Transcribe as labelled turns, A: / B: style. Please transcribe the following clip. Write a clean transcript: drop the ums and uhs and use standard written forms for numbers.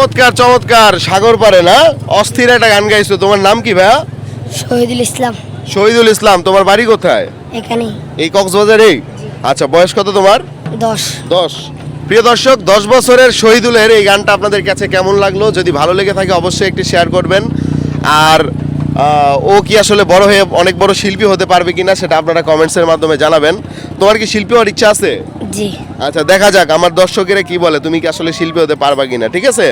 A: চমৎকার চমৎকার, সাগর পারে না, অস্থির একটা গান গাইছো। তোমার নাম কি ভাইয়া?
B: শহীদুল ইসলাম।
A: শহীদুল ইসলাম। তোমার বাড়ি কোথায়?
B: এখানেই।
A: এই কক্সবাজারেই? আচ্ছা, বয়স কত তোমার?
B: 10।
A: 10। প্রিয় দর্শক, 10 বছরের শহীদুলের এই গানটা আপনাদের কাছে কেমন লাগলো? যদি ভালো লেগে থাকে অবশ্যই একটি শেয়ার করবেন। আর ও কি আসলে বড় হয়ে অনেক বড় শিল্পী হতে পারবে কিনা সেটা আপনারা কমেন্টসের মাধ্যমে জানাবেন। তোমার কি শিল্পী হওয়ার ইচ্ছা আছে?
B: জি।
A: আচ্ছা, দেখা যাক আমার দর্শকেরা কি বলে, তুমি কি আসলে শিল্পী হতে পারবা কিনা। ঠিক আছে?